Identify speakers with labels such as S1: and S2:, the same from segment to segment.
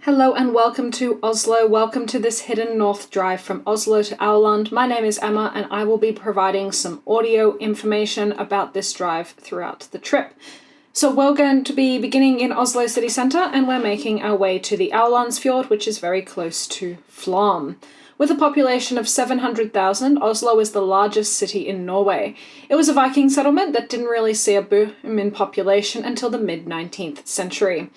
S1: Hello and welcome to Oslo. Welcome to this hidden north drive from Oslo to Aurland. My name is Emma and I will be providing some audio information about this drive throughout the trip. So we're going to be beginning in Oslo city centre and we're making our way to the Aurlandsfjord, which is very close to Flå. With a population of 700,000, Oslo is the largest city in Norway. It was a Viking settlement that didn't really see a boom in population until the mid-19th century.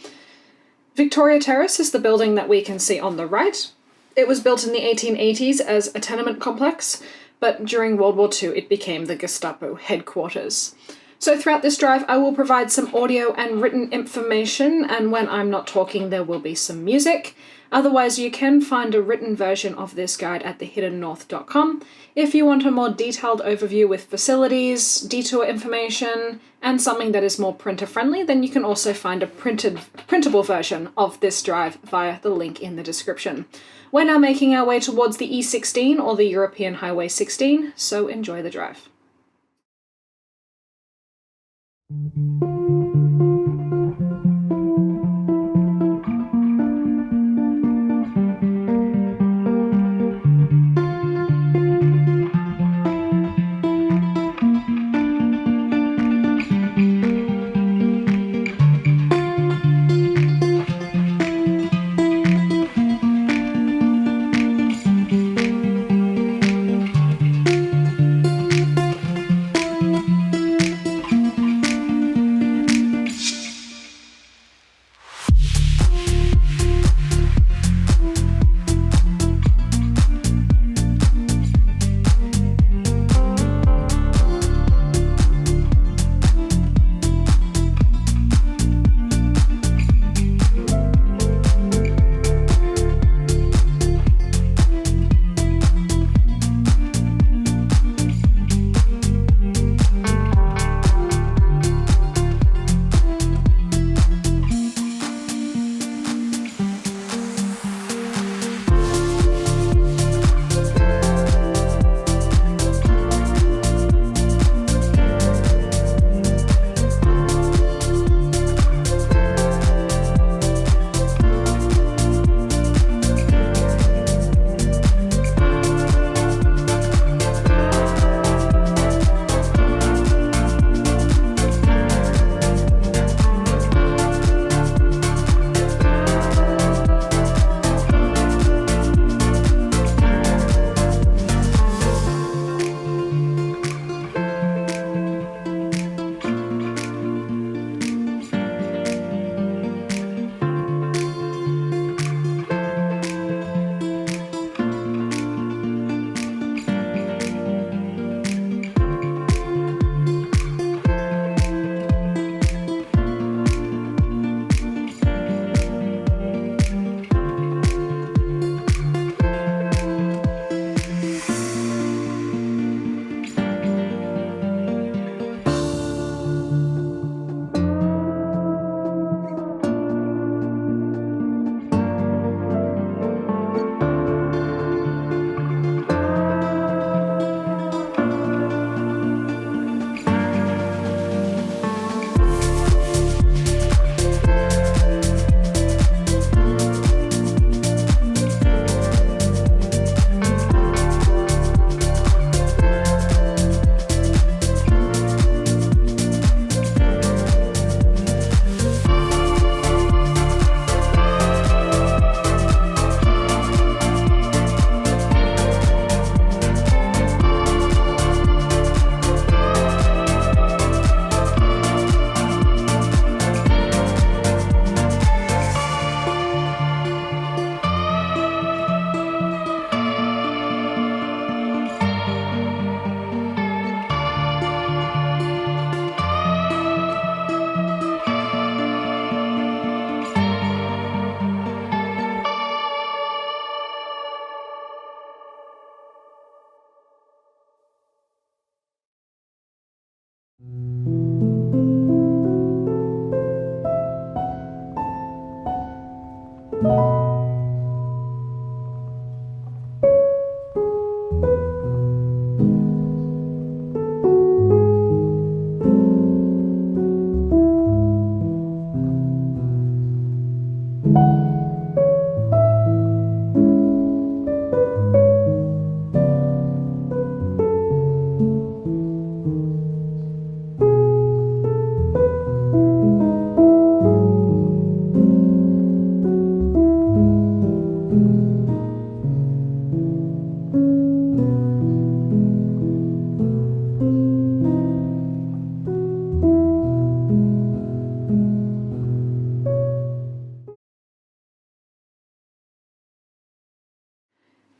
S1: Victoria Terrace is the building that we can see on the right. It was built in the 1880s as a tenement complex, but during World War II it became the Gestapo headquarters. So throughout this drive I will provide some audio and written information, and when I'm not talking there will be some music. Otherwise you can find a written version of this guide at thehiddennorth.com. If you want a more detailed overview with facilities, detour information, and something that is more printer-friendly, then you can also find a printable version of this drive via the link in the description. We're now making our way towards the E16 or the European Highway 16, so enjoy the drive.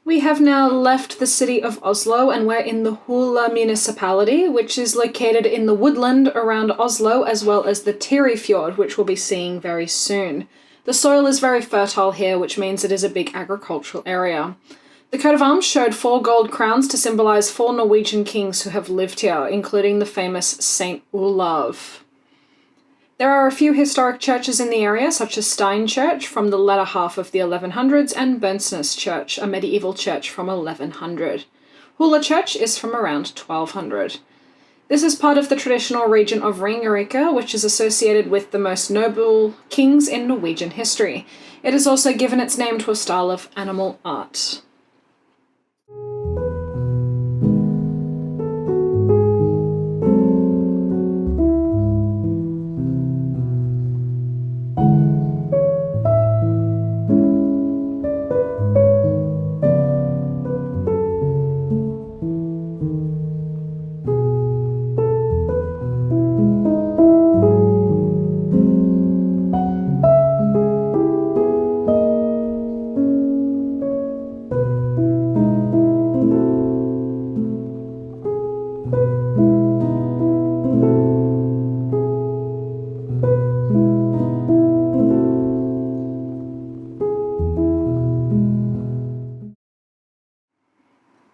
S1: We have now left the city of Oslo and we're in the Flå Municipality, which is located in the woodland around Oslo, as well as the Tyrifjord, which we'll be seeing very soon. The soil is very fertile here, which means it is a big agricultural area. The coat of arms showed 4 gold crowns to symbolize 4 Norwegian kings who have lived here, including the famous Saint Olav. There are a few historic churches in the area, such as Stein Church from the latter half of the 1100s and Bernsnes Church, a medieval church from 1100. Hula Church is from around 1200. This is part of the traditional region of Ringerike, which is associated with the most noble kings in Norwegian history. It has also given its name to a style of animal art.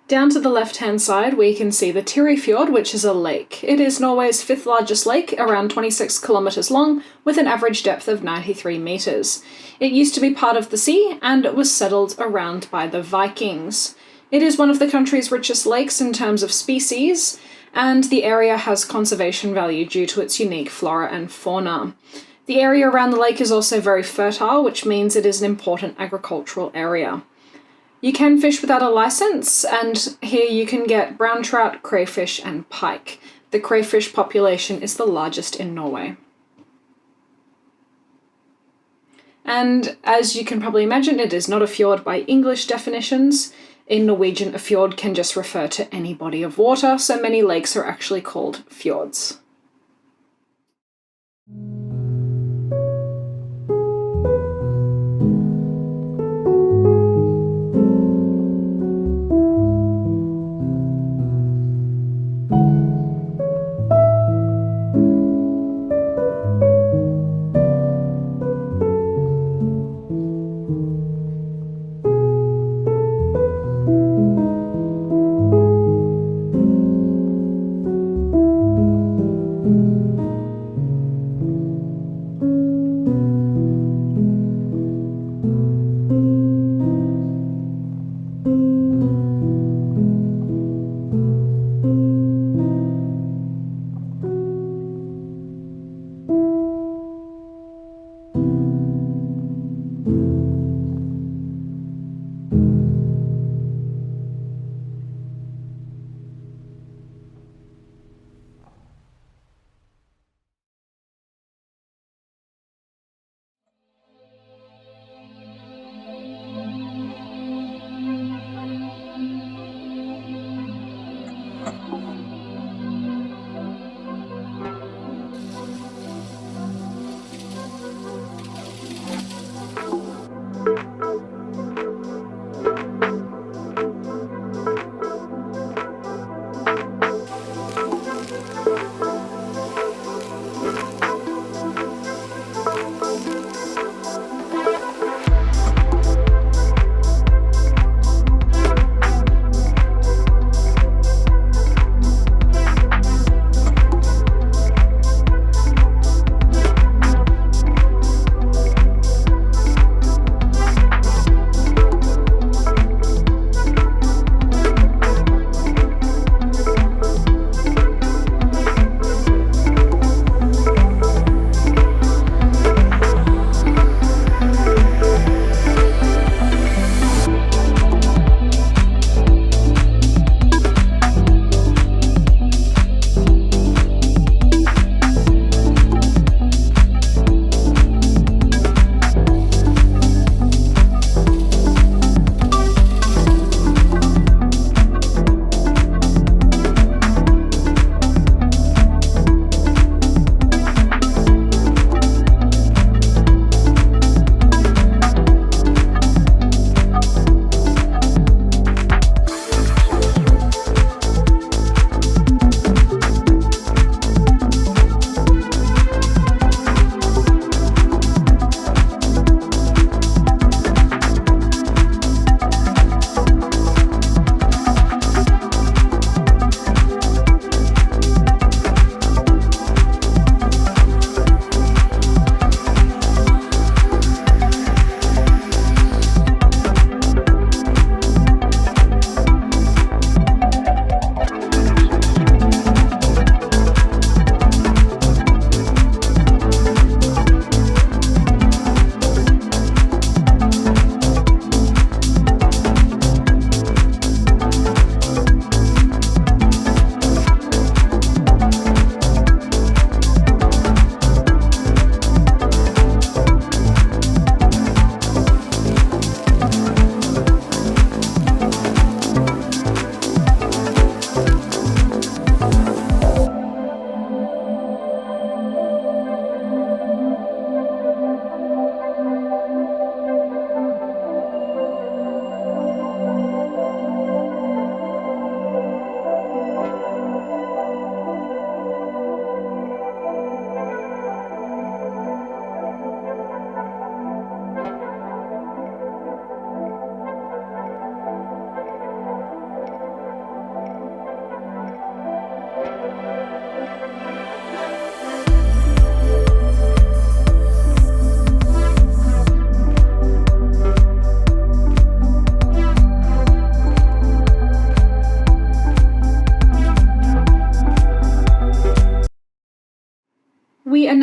S1: Down to the left-hand side, we can see the Tyrifjord, which is a lake. It is Norway's 5th largest lake, around 26 kilometers long, with an average depth of 93 meters. It used to be part of the sea, and it was settled around by the Vikings. It is one of the country's richest lakes in terms of species, and the area has conservation value due to its unique flora and fauna. The area around the lake is also very fertile, which means it is an important agricultural area. You can fish without a license, and here you can get brown trout, crayfish, and pike. The crayfish population is the largest in Norway. And as you can probably imagine, it is not a fjord by English definitions. In Norwegian, a fjord can just refer to any body of water, so many lakes are actually called fjords.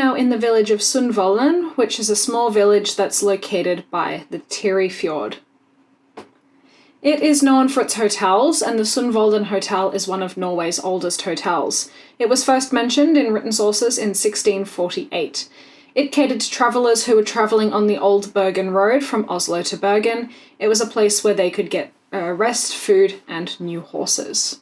S1: now in the village of Sundvollen, which is a small village that's located by the Tyrifjord. It is known for its hotels, and the Sundvollen Hotel is one of Norway's oldest hotels. It was first mentioned in written sources in 1648. It catered to travellers who were travelling on the old Borgund road from Oslo to Bergen. It was a place where they could get rest, food, and new horses.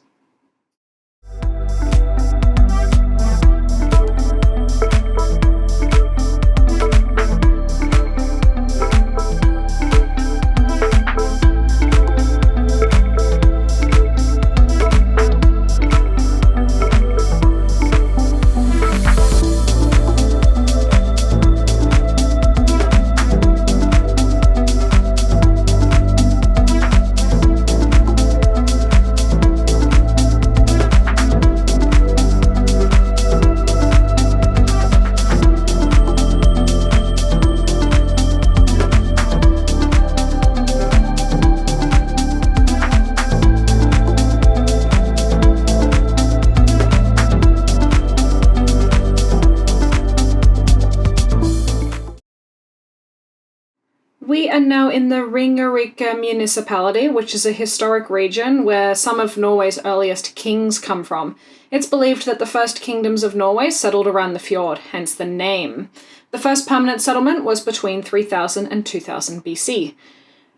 S1: We are now in the Ringerike Municipality, which is a historic region where some of Norway's earliest kings come from. It's believed that the first kingdoms of Norway settled around the fjord, hence the name. The first permanent settlement was between 3000 and 2000 BC.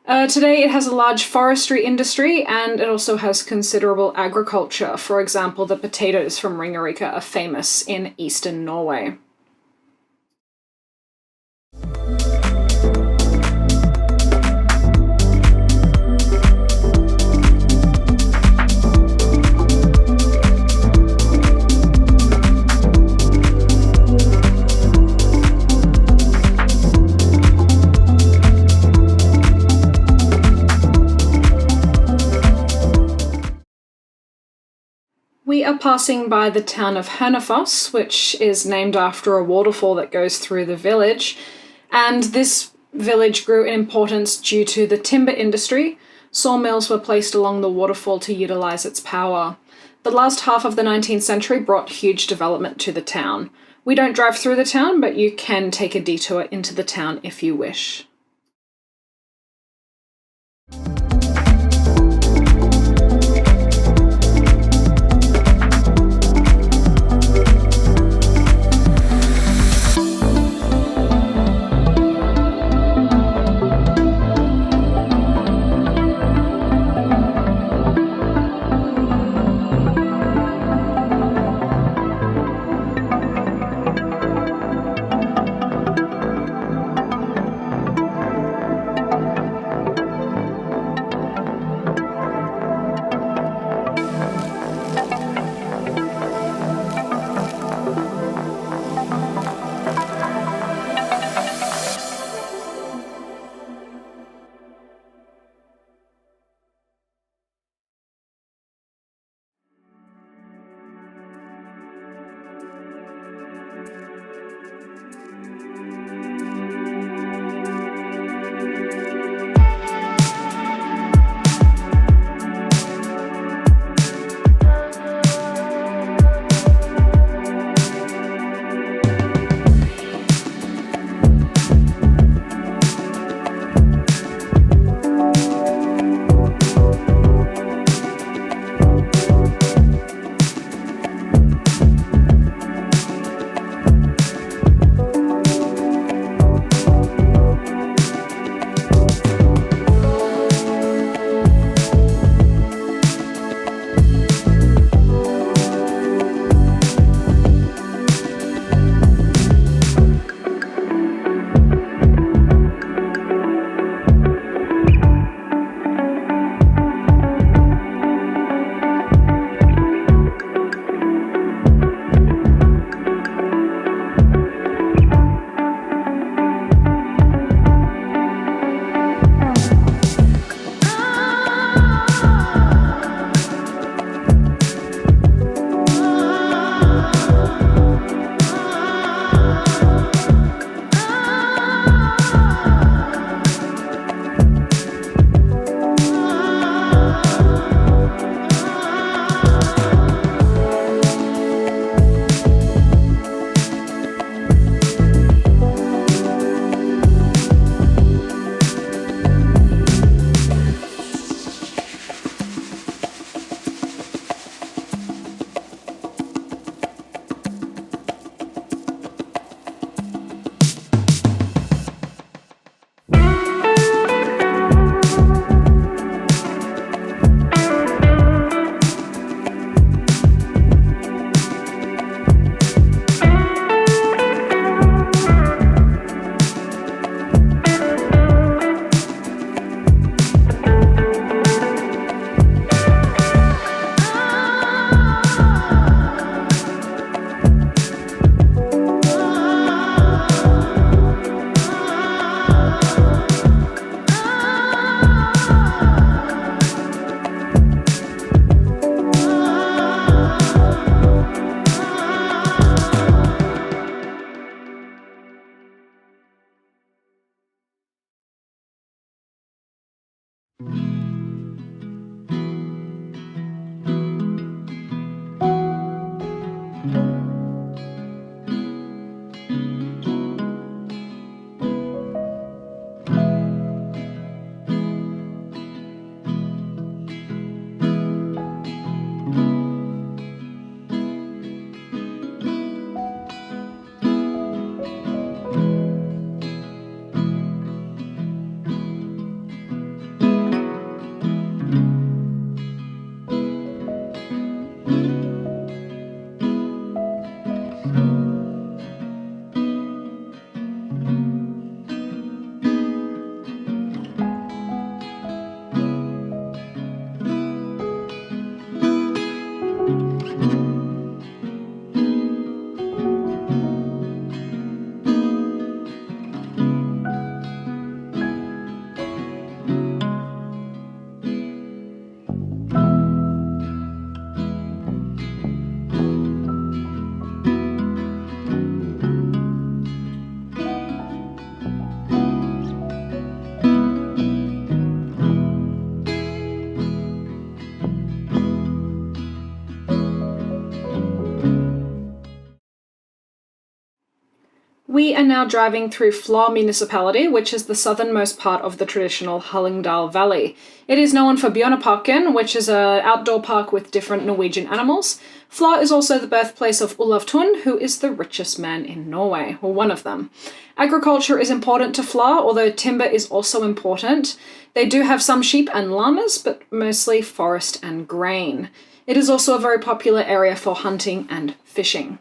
S1: Today it has a large forestry industry, and it also has considerable agriculture. For example, the potatoes from Ringerike are famous in eastern Norway. We are passing by the town of Hønefoss, which is named after a waterfall that goes through the village, and this village grew in importance due to the timber industry. Sawmills were placed along the waterfall to utilize its power. The last half of the 19th century brought huge development to the town. We don't drive through the town, but you can take a detour into the town if you wish. We are now driving through Flå Municipality, which is the southernmost part of the traditional Hallingdal Valley. It is known for Bjørneparken, which is an outdoor park with different Norwegian animals. Flå is also the birthplace of Olav Thon, who is the richest man in Norway, or one of them. Agriculture is important to Flå, although timber is also important. They do have some sheep and llamas, but mostly forest and grain. It is also a very popular area for hunting and fishing.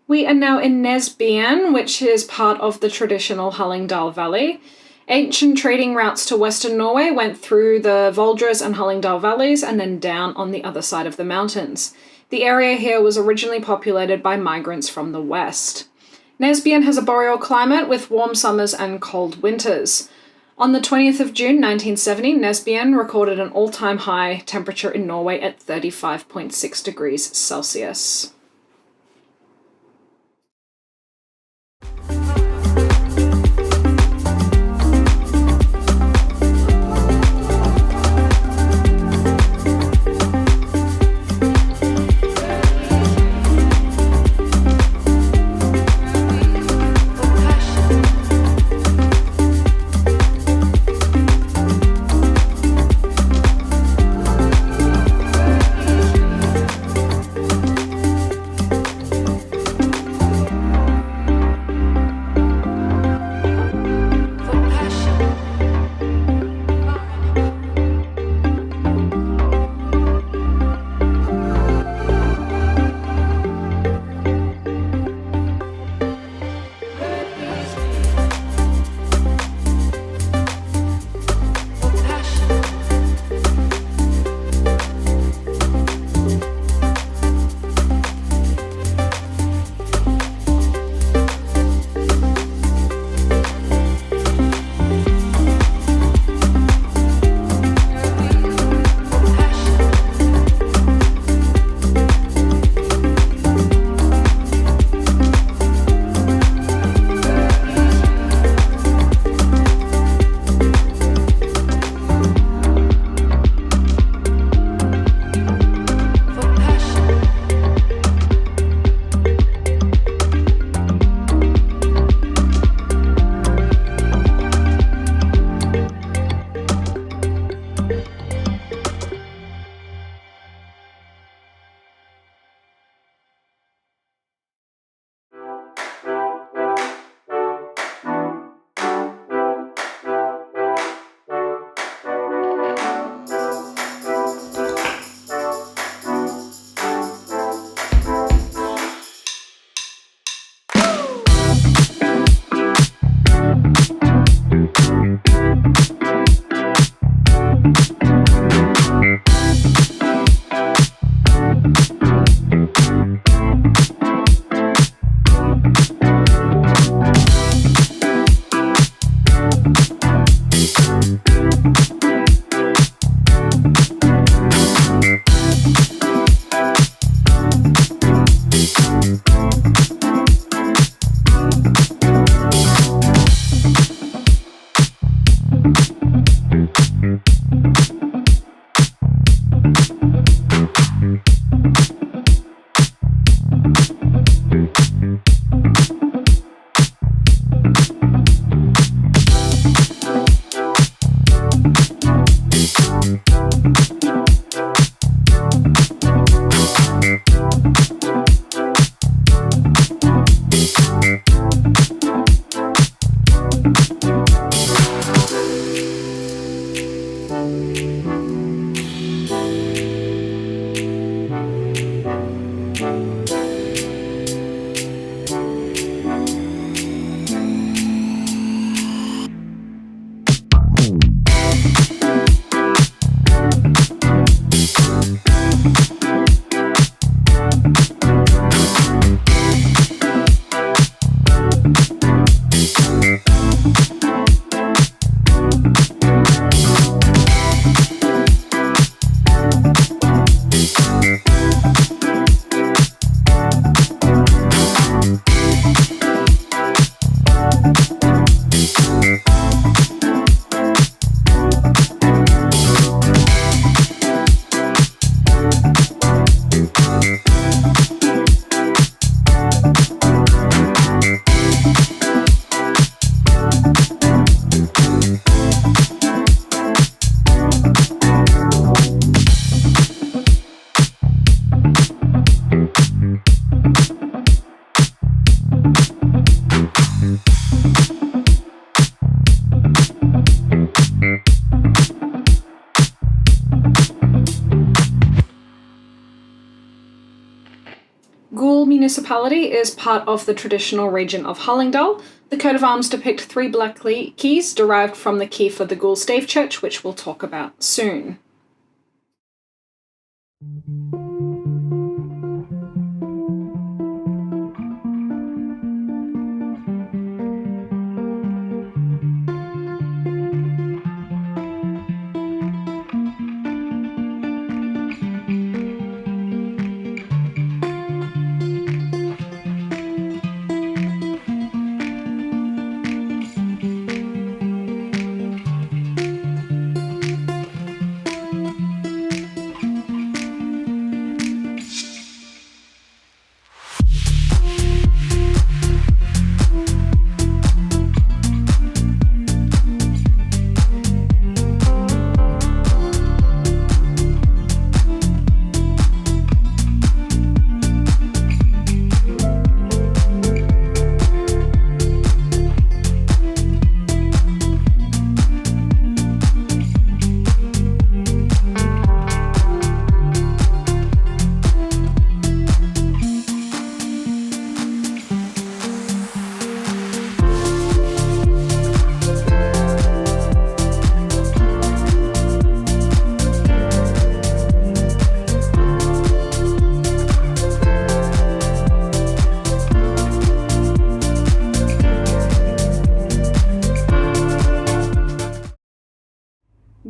S1: We are now in Nesbyen, which is part of the traditional Hallingdal Valley. Ancient trading routes to western Norway went through the Valdres and Hallingdal valleys and then down on the other side of the mountains. The area here was originally populated by migrants from the west. Nesbyen has a boreal climate with warm summers and cold winters. On the 20th of June 1970, Nesbyen recorded an all-time high temperature in Norway at 35.6 degrees Celsius. Gol Municipality is part of the traditional region of Hallingdal. The coat of arms depict 3 black keys derived from the key for the Borgund Stave Church, which we'll talk about soon.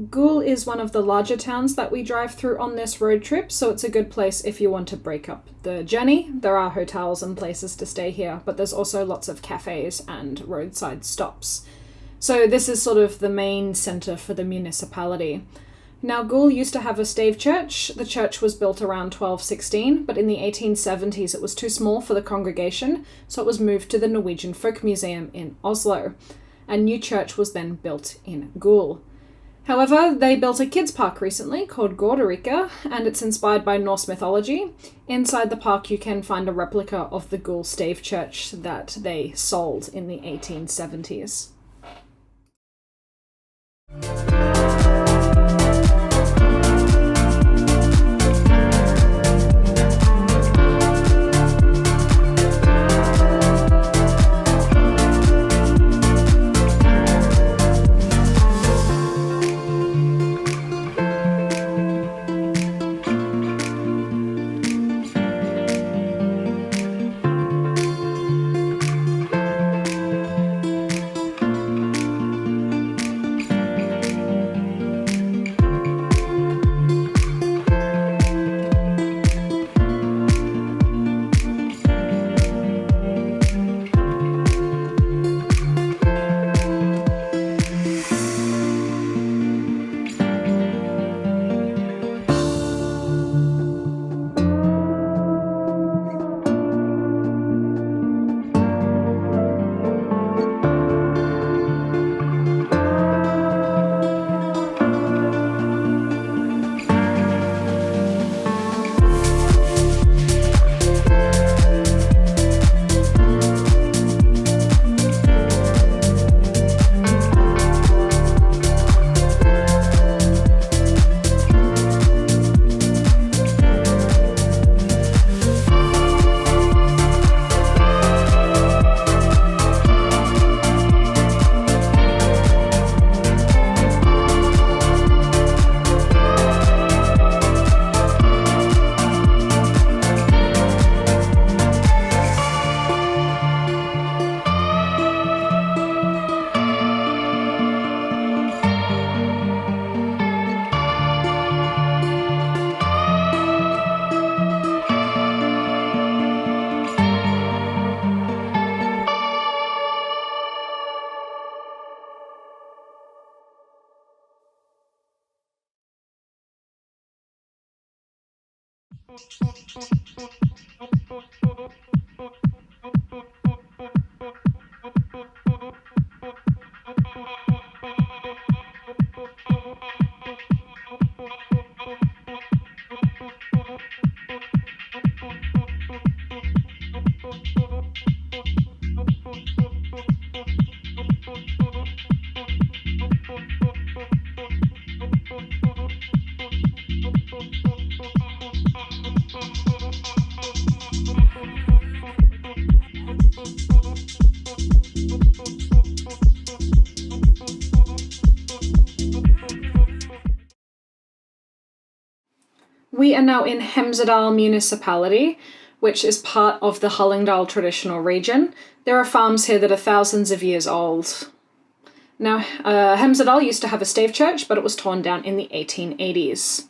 S1: Gol is one of the larger towns that we drive through on this road trip, so it's a good place if you want to break up the journey. There are hotels and places to stay here, but there's also lots of cafes and roadside stops. So this is sort of the main centre for the municipality. Now, Gol used to have a stave church. The church was built around 1216, but in the 1870s it was too small for the congregation, so it was moved to the Norwegian Folk Museum in Oslo. A new church was then built in Gol. However, they built a kids' park recently called Ringerike, and it's inspired by Norse mythology. Inside the park you can find a replica of the Gol Stave Church that they sold in the 1870s. we are now in Hemsedal Municipality, which is part of the Hallingdal traditional region. There are farms here that are thousands of years old. Now, Hemsedal used to have a stave church, but it was torn down in the 1880s.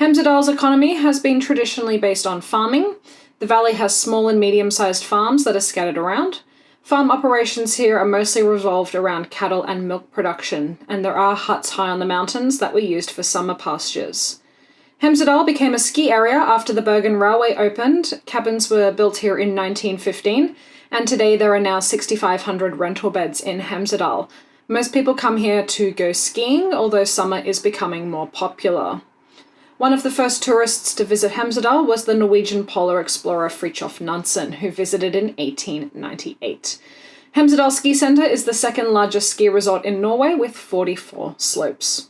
S1: Hemsedal's economy has been traditionally based on farming. The valley has small and medium-sized farms that are scattered around. Farm operations here are mostly revolved around cattle and milk production, and there are huts high on the mountains that were used for summer pastures. Hemsedal became a ski area after the Bergen Railway opened. Cabins were built here in 1915, and today there are now 6,500 rental beds in Hemsedal. Most people come here to go skiing, although summer is becoming more popular. One of the first tourists to visit Hemsedal was the Norwegian polar explorer Fridtjof Nansen, who visited in 1898. Hemsedal Ski Centre is the second largest ski resort in Norway with 44 slopes.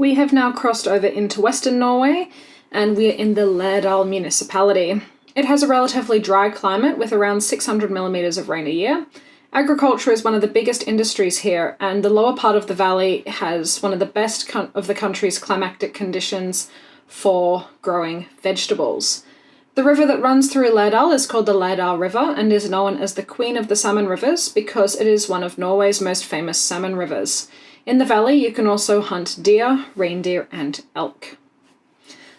S1: We have now crossed over into Western Norway, and we are in the Laerdal Municipality. It has a relatively dry climate with around 600 millimeters of rain a year. Agriculture is one of the biggest industries here, and the lower part of the valley has one of the best of the country's climatic conditions for growing vegetables. The river that runs through Laerdal is called the Laerdal River and is known as the Queen of the Salmon Rivers because it is one of Norway's most famous salmon rivers. In the valley, you can also hunt deer, reindeer, and elk.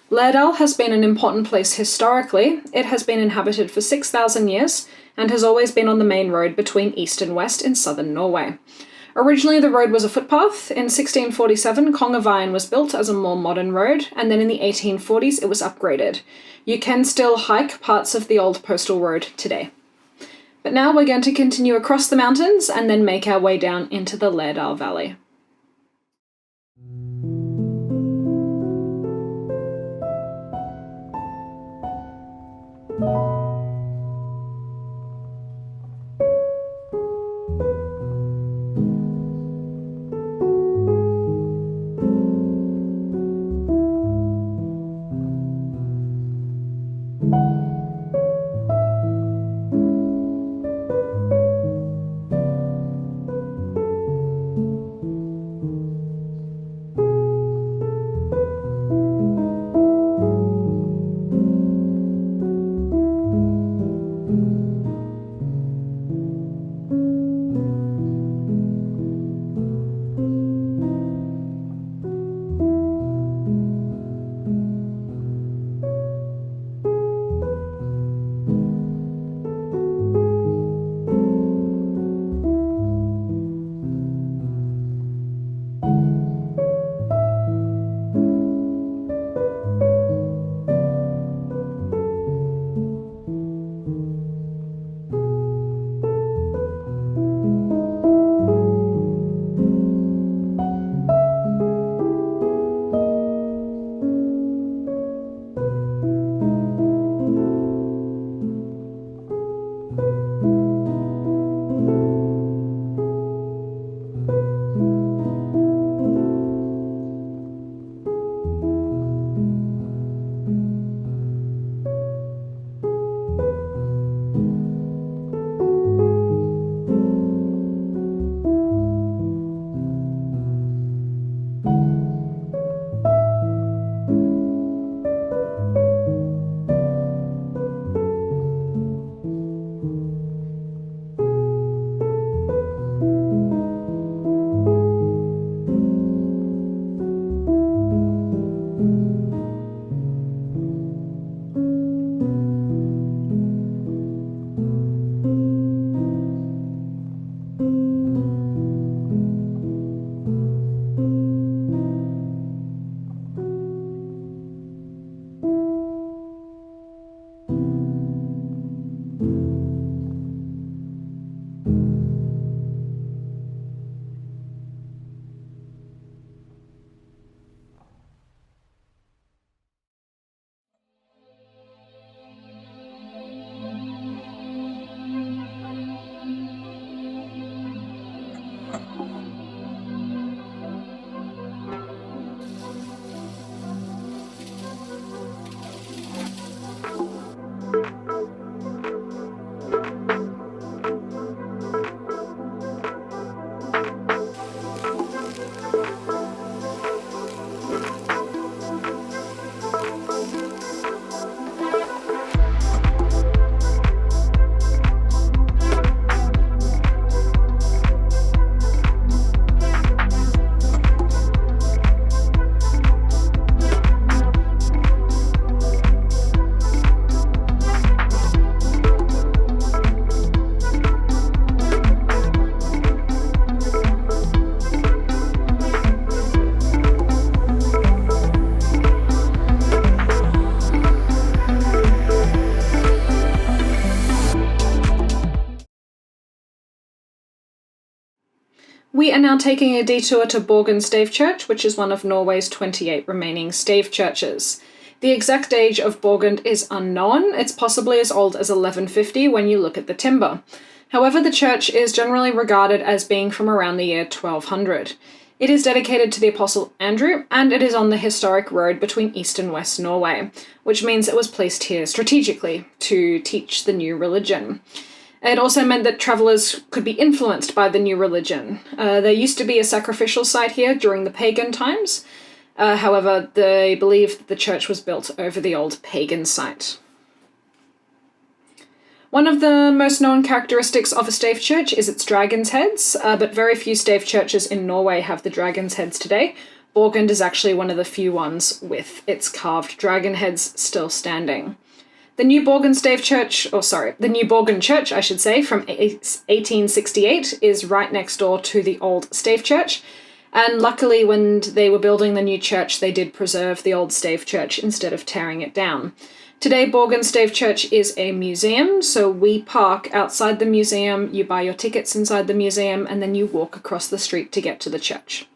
S1: Laerdal has been an important place historically. It has been inhabited for 6,000 years and has always been on the main road between east and west in southern Norway. Originally, the road was a footpath. In 1647, Kongevegen was built as a more modern road, and then in the 1840s, it was upgraded. You can still hike parts of the old postal road today. But now we're going to continue across the mountains and then make our way down into the Laerdal Valley. We are now taking a detour to Borgund Stave Church, which is one of Norway's 28 remaining stave churches. The exact age of Borgund is unknown. It's possibly as old as 1150 when you look at the timber. However, the church is generally regarded as being from around the year 1200. It is dedicated to the Apostle Andrew, and it is on the historic road between East and West Norway, which means it was placed here strategically to teach the new religion. It also meant that travellers could be influenced by the new religion. There used to be a sacrificial site here during the pagan times. However, they believe that the church was built over the old pagan site. One of the most known characteristics of a stave church is its dragon's heads, but very few stave churches in Norway have the dragon's heads today. Borgund is actually one of the few ones with its carved dragon heads still standing. The new Borgund Church, I should say, from 1868 is right next door to the old stave church, and luckily when they were building the new church they did preserve the old stave church instead of tearing it down. Today, Borgund Stave Church is a museum, so we park outside the museum, you buy your tickets inside the museum, and then you walk across the street to get to the church.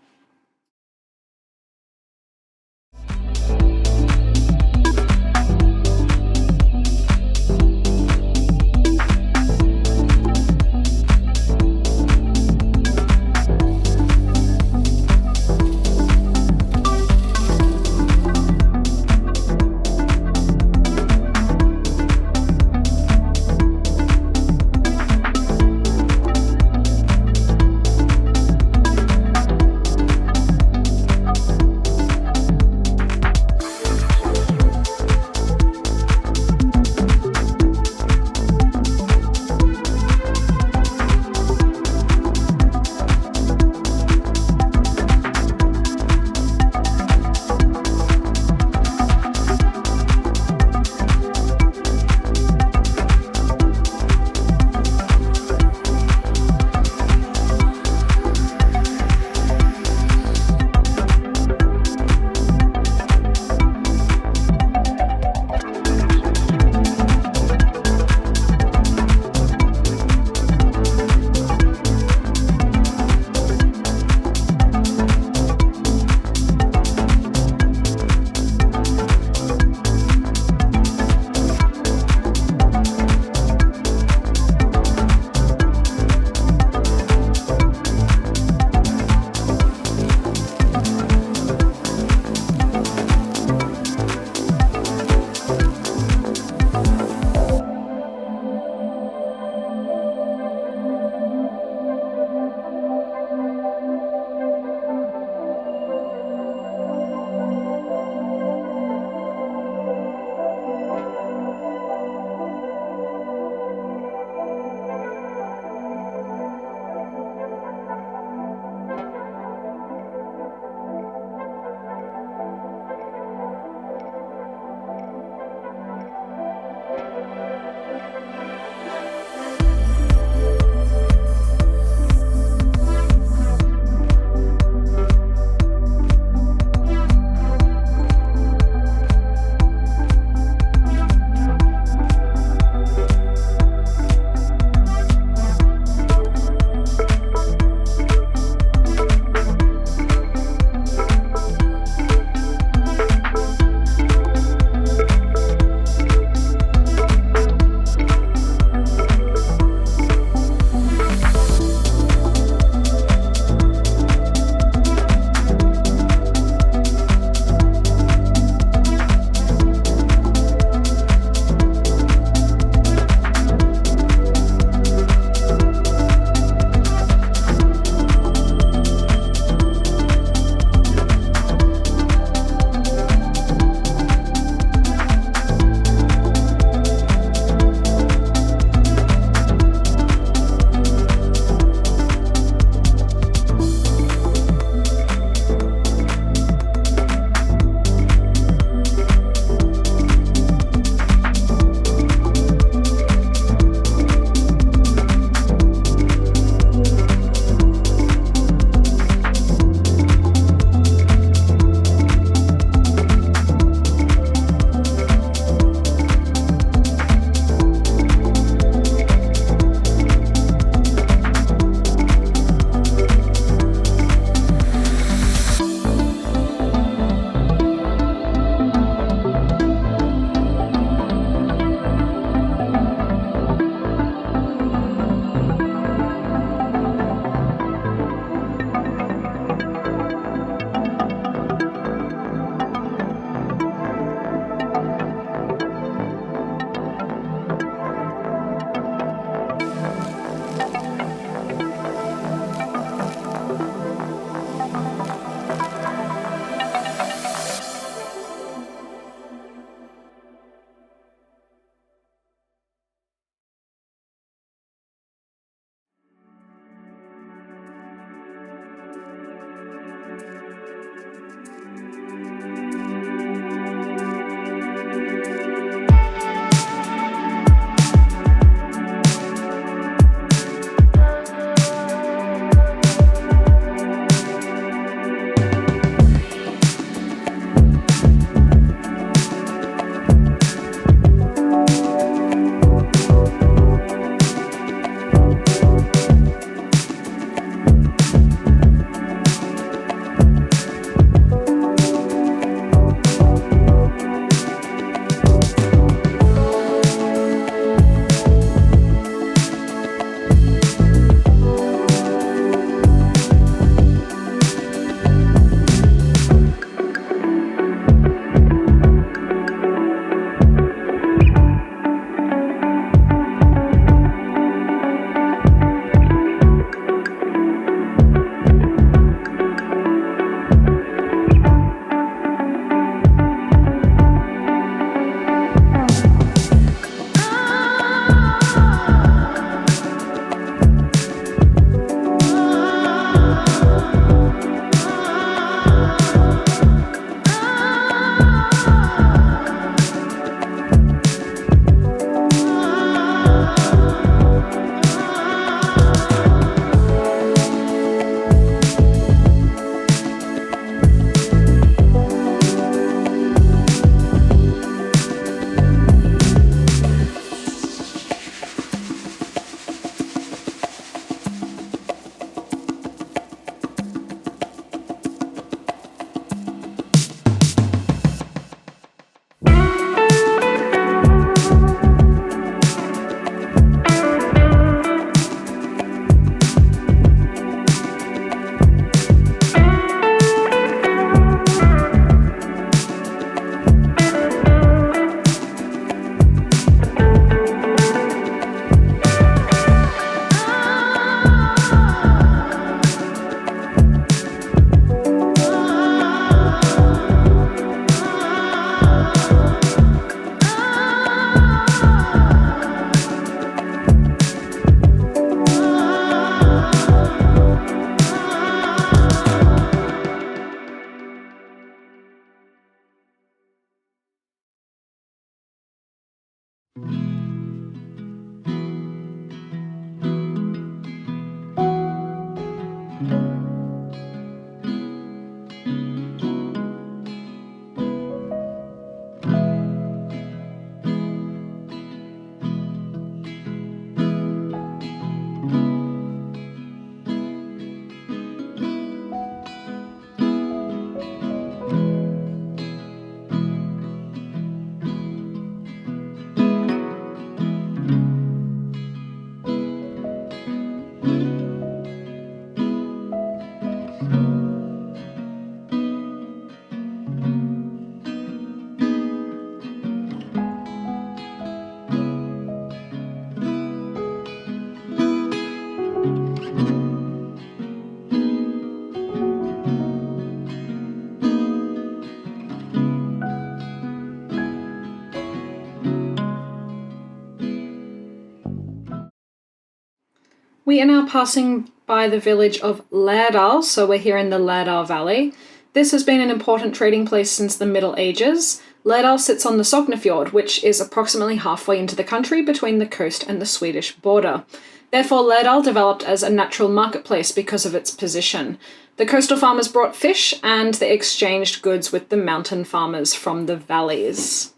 S1: We are now passing by the village of Laerdal, so we're here in the Laerdal Valley. This has been an important trading place since the Middle Ages. Laerdal sits on the Sognefjord, which is approximately halfway into the country between the coast and the Swedish border. Therefore, Laerdal developed as a natural marketplace because of its position. The coastal farmers brought fish and they exchanged goods with the mountain farmers from the valleys.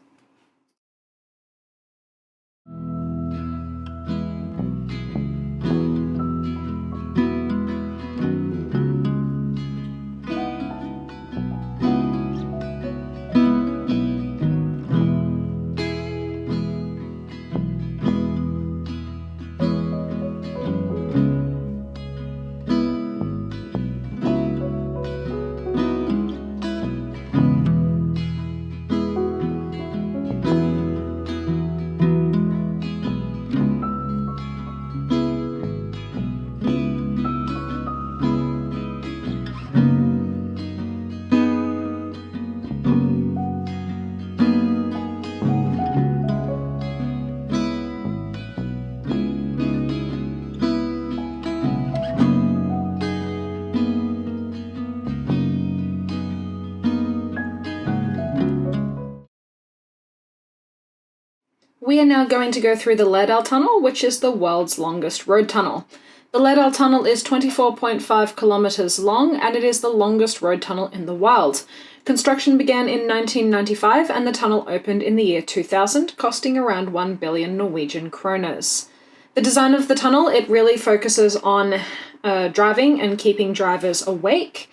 S1: We are now going to go through the Laerdal Tunnel, which is the world's longest road tunnel. The Laerdal Tunnel is 24.5 kilometers long, and it is the longest road tunnel in the world. Construction began in 1995, and the tunnel opened in the year 2000, costing around 1 billion Norwegian kroners. The design of the tunnel, it really focuses on driving and keeping drivers awake.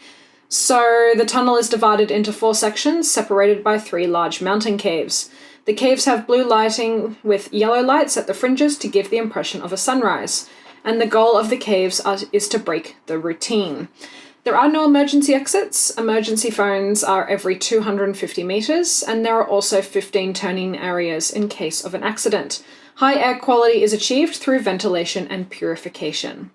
S1: So the tunnel is divided into 4 sections, separated by 3 large mountain caves. The caves have blue lighting with yellow lights at the fringes to give the impression of a sunrise, and the goal of the caves is to break the routine. There are no emergency exits. Emergency phones are every 250 meters, and there are also 15 turning areas in case of an accident. High air quality is achieved through ventilation and purification.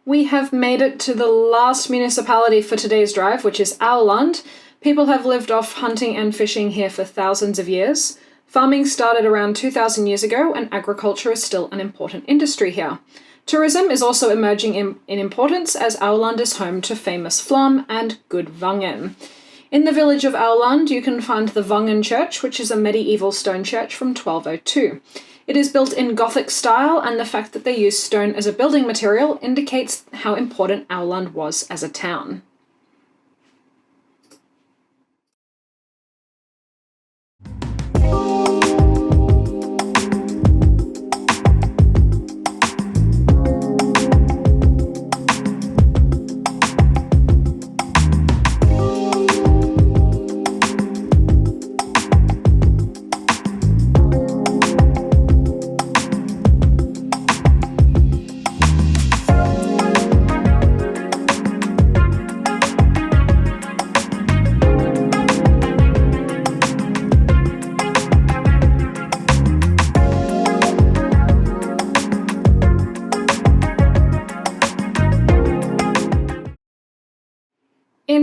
S1: We have made it to the last municipality for today's drive, which is Aurland. People have lived off hunting and fishing here for thousands of years. Farming started around 2,000 years ago, and agriculture is still an important industry here. Tourism is also emerging in importance, as Aurland is home to famous Flåm and Gudvangen. In the village of Aurland, you can find the Borgund Church, which is a medieval stone church from 1202. It is built in Gothic style, and the fact that they use stone as a building material indicates how important Aurland was as a town.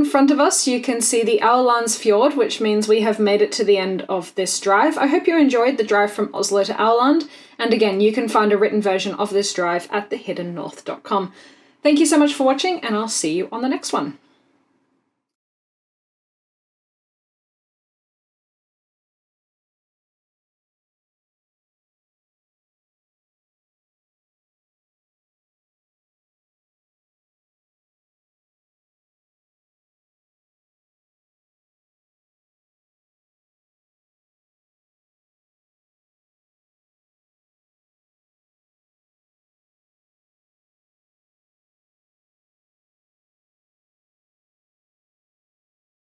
S1: in front of us, you can see the Aurlandsfjord, which means we have made it to the end of this drive. I hope you enjoyed the drive from Oslo to Aurland, and again, you can find a written version of this drive at thehiddennorth.com. Thank you so much for watching, and I'll see you on the next one.